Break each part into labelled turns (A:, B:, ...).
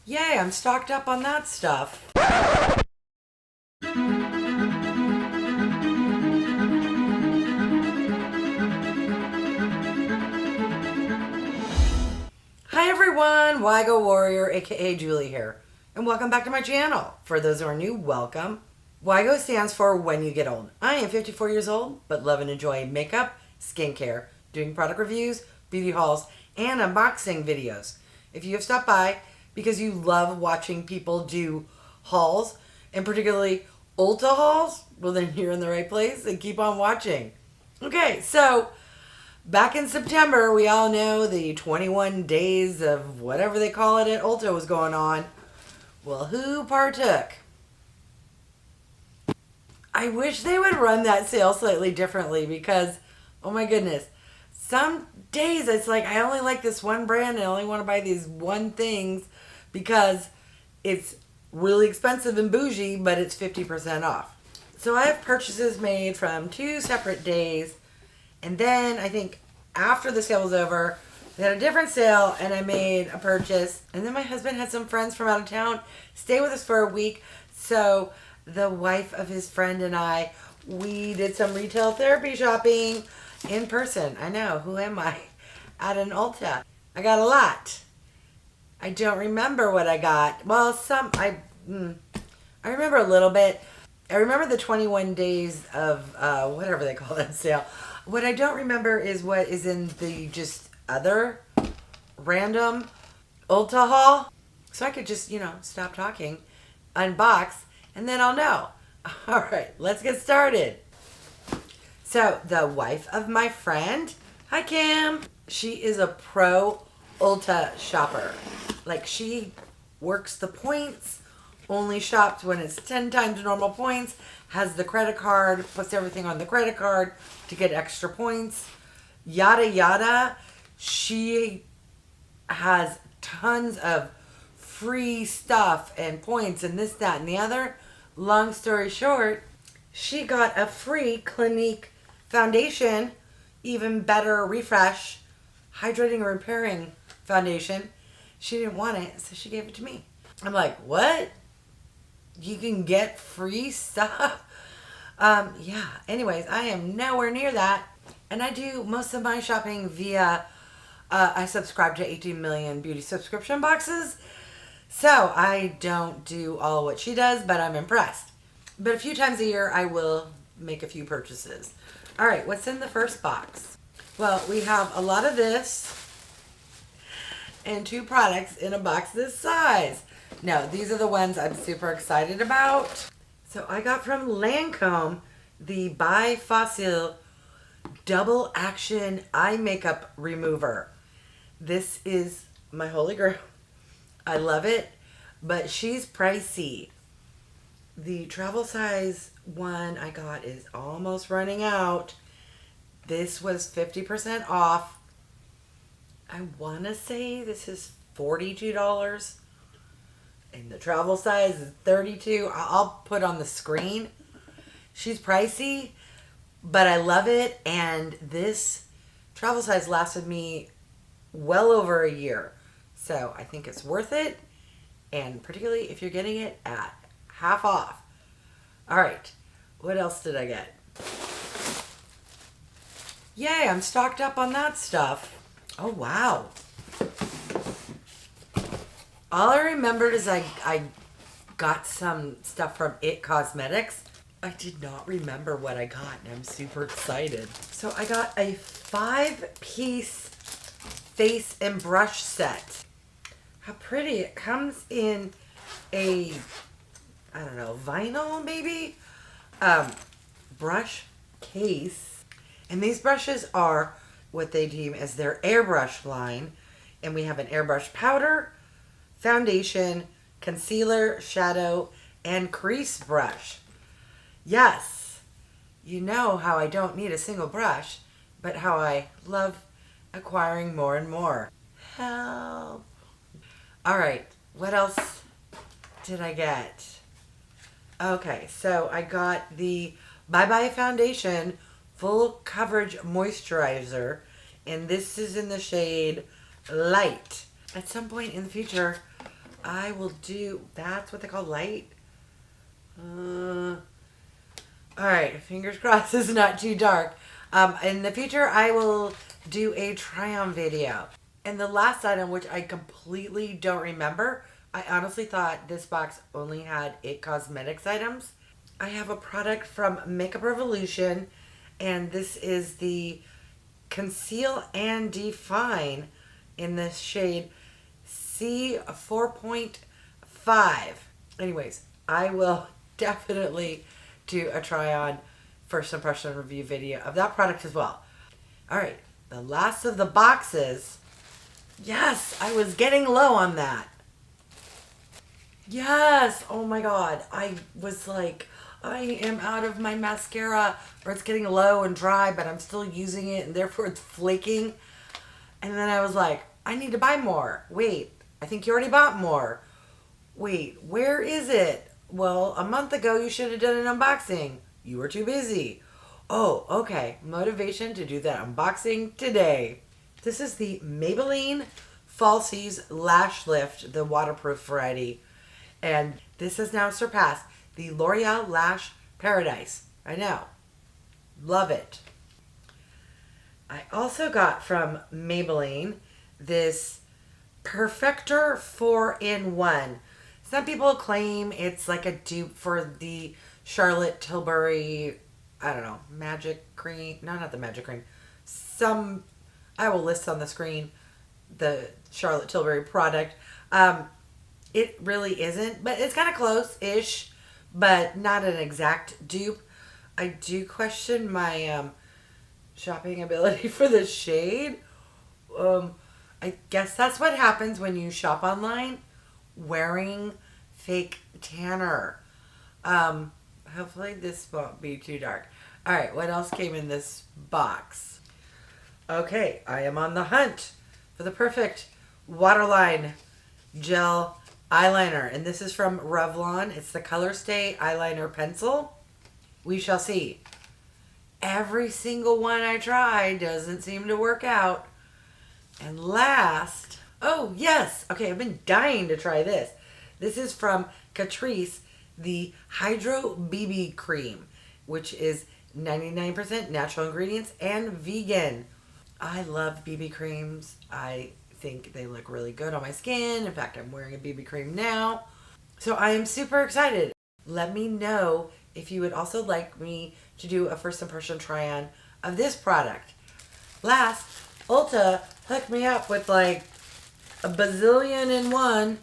A: Yay, I'm stocked up on that stuff. Hi everyone, Wygo Warrior, aka Julie here, and welcome back to my channel. For those who are new, welcome. Wygo stands for When You Get Old. I am 54 years old, but love and enjoy makeup, skincare, doing product reviews, beauty hauls, and unboxing videos. If you have stopped by because you love watching people do hauls, and particularly Ulta hauls, well then you're in the right place and keep on watching. Okay, so back in September, we all know the 21 days of whatever they call it at Ulta was going on. Well, who partook? I wish they would run that sale slightly differently because, oh my goodness, some days it's like I only like this one brand and I only want to buy these one things because it's really expensive and bougie, but it's 50% off. So I have purchases made from 2 separate days, and then I think after the sale was over, they had a different sale and I made a purchase. And then my husband had some friends from out of town stay with us for a week. So the wife of his friend and I, we did some retail therapy shopping in person. I know, who am I? At an Ulta. I got a lot. I don't remember what I got. Well, I remember a little bit. I remember the 21 days of whatever they call that sale. What I don't remember is what is in the just other random Ulta haul. So I could just, stop talking, unbox, and then I'll know. All right, let's get started. So the wife of my friend, hi Kim, she is a pro Ulta shopper. Like, she works the points, only shops when it's 10 times normal points, has the credit card, puts everything on the credit card to get extra points, yada yada. She has tons of free stuff and points and this, that, and the other. Long story short, she got a free Clinique foundation, even better refresh, hydrating and repairing foundation. She didn't want it, so she gave it to me. I'm like, what? You can get free stuff? Yeah. Anyways, I am nowhere near that. And I do most of my shopping via, I subscribe to 18 million beauty subscription boxes. So I don't do all what she does, but I'm impressed. But a few times a year, I will make a few purchases. All right, what's in the first box? Well, we have a lot of this and 2 products in a box this size. No, these are the ones I'm super excited about. So I got from Lancome the Bi-Facil Double Action Eye Makeup Remover. This is my holy grail. I love it, but she's pricey. The travel size one I got is almost running out. This was 50% off. I want to say this is $42. And the travel size is $32. I'll put on the screen. She's pricey, but I love it. And this travel size lasted me well over a year. So I think it's worth it. And particularly if you're getting it at half off. All right. What else did I get? Yay, I'm stocked up on that stuff. Oh, wow. All I remembered is I got some stuff from IT Cosmetics. I did not remember what I got, and I'm super excited. So I got a 5-piece face and brush set. How pretty. It comes in a, I don't know, vinyl maybe? Brush case. And these brushes are what they deem as their Airbrush line. And we have an airbrush powder, foundation, concealer, shadow, and crease brush. Yes, you know how I don't need a single brush, but how I love acquiring more and more. Help. All right, what else did I get? Okay, so I got the Bye Bye Foundation Full Coverage Moisturizer, and this is in the shade Light. At some point in the future, I will do, that's what they call light. Alright, fingers crossed it's not too dark. In the future, I will do a try-on video. And the last item, which I completely don't remember, I honestly thought this box only had IT Cosmetics items. I have a product from Makeup Revolution, and this is the Conceal and Define in the shade C4.5. Anyways, I will definitely do a try-on first impression review video of that product as well. Alright, the last of the boxes. Yes, I was getting low on that. Yes, oh my god. I was like, I am out of my mascara, or it's getting low and dry, but I'm still using it and therefore it's flaking. And then I was like, I need to buy more. Wait, I think you already bought more. Wait, where is it? Well, a month ago you should have done an unboxing. You were too busy. Oh, okay. Motivation to do that unboxing today. This is the Maybelline Falsies Lash Lift, the waterproof variety. And this has now surpassed the L'Oreal Lash Paradise. I know. Love it. I also got from Maybelline this Perfector 4-in-1. Some people claim it's like a dupe for the Charlotte Tilbury, I don't know, magic cream. No, not the magic cream. I will list on the screen the Charlotte Tilbury product. It really isn't, but it's kind of close-ish, but not an exact dupe. I do question my shopping ability for the shade. I guess that's what happens when you shop online wearing fake tanner. Hopefully this won't be too dark. All right, what else came in this box? Okay, I am on the hunt for the perfect waterline gel eyeliner, and this is from Revlon. It's the COLORSTAY eyeliner pencil. We shall see. Every single one I try doesn't seem to work out. And last, oh yes, okay, I've been dying to try this. This is from CATRICE, the Hydro BB Cream, which is 99% natural ingredients and vegan. I love BB creams. I think they look really good on my skin. In fact, I'm wearing a BB cream now. So I am super excited. Let me know if you would also like me to do a first impression try-on of this product. Last, Ulta hooked me up with like a bazillion and one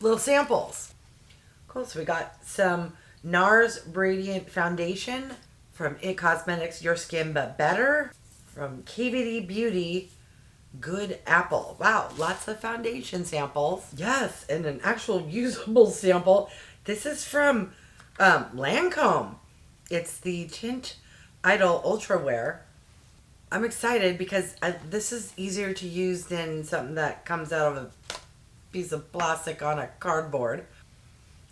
A: little samples. Cool, so we got some NARS Radiant Foundation from IT Cosmetics Your Skin But Better, from KVD Beauty Good Apple. Wow, lots of foundation samples. Yes, and an actual usable sample. This is from Lancome. It's the Tint Idol Ultra Wear. I'm excited because this is easier to use than something that comes out of a piece of plastic on a cardboard.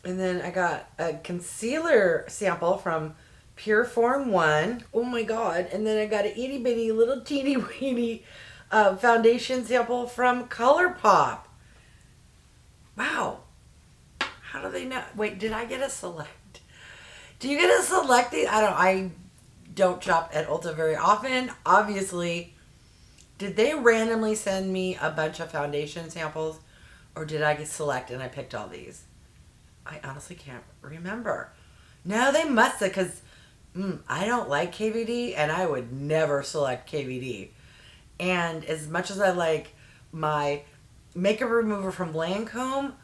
A: And then I got a concealer sample from Pure Form 1. Oh my god. And then I got an itty bitty little teeny weeny foundation sample from ColourPop. Wow. How do they know? Wait, did I get a select? Do you get a select these? I don't shop at Ulta very often. Obviously, did they randomly send me a bunch of foundation samples? Or did I get select and I picked all these? I honestly can't remember. No, they must have, because I don't like KVD, and I would never select KVD. And as much as I like my makeup remover from Lancome,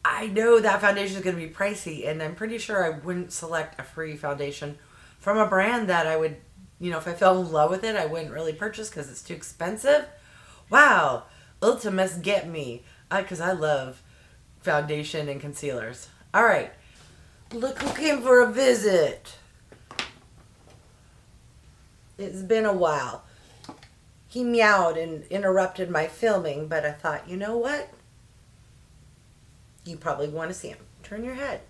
A: I know that foundation is going to be pricey, and I'm pretty sure I wouldn't select a free foundation from a brand that I would, if I fell in love with it, I wouldn't really purchase because it's too expensive. Wow, Ulta must get me, because I love foundation and concealers. All right, look who came for a visit. It's been a while. He meowed and interrupted my filming, but I thought, you know what? You probably want to see him. Turn your head.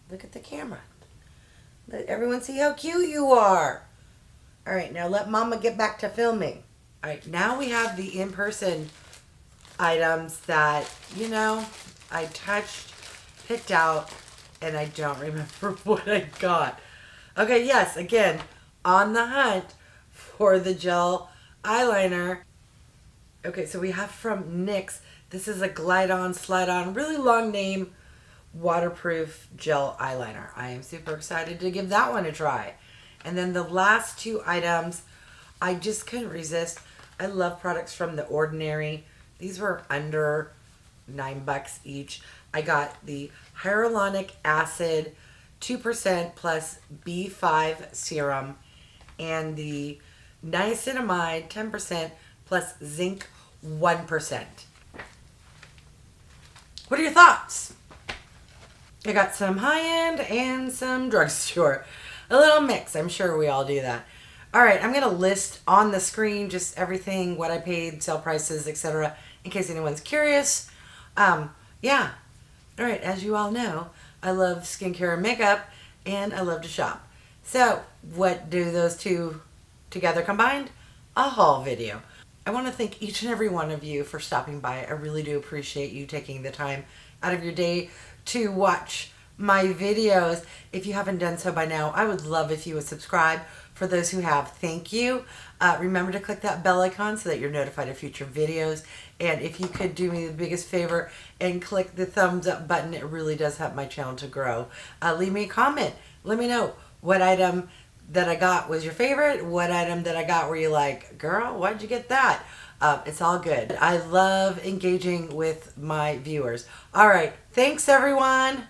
A: Look at the camera. Let everyone see how cute you are. All right, now let Mama get back to filming. All right, now we have the in-person items that, I touched, picked out, and I don't remember what I got. Okay, yes, again, on the hunt for the gel eyeliner. Okay, so we have from NYX. This is a Glide On, Slide On, really long name, waterproof gel eyeliner. I am super excited to give that one a try. And then the last two items, I just couldn't resist. I love products from The Ordinary. These were under $9 each. I got the hyaluronic acid 2% plus B5 serum and the niacinamide 10% plus zinc 1%. What are your thoughts? I got some high-end and some drugstore. A little mix. I'm sure we all do that. All right, I'm going to list on the screen just everything, what I paid, sale prices, etc., in case anyone's curious. Yeah. All right, as you all know, I love skincare and makeup, and I love to shop. So, what do those two together combined? A haul video. I want to thank each and every one of you for stopping by. I really do appreciate you taking the time out of your day to watch my videos. If you haven't done so by now, I would love if you would subscribe. For those who have, thank you. Remember to click that bell icon so that you're notified of future videos. And if you could do me the biggest favor and click the thumbs up button, it really does help my channel to grow. Leave me a comment. Let me know what item that I got was your favorite. What item that I got were you like, girl, why'd you get that? It's all good. I love engaging with my viewers. All right. Thanks, everyone.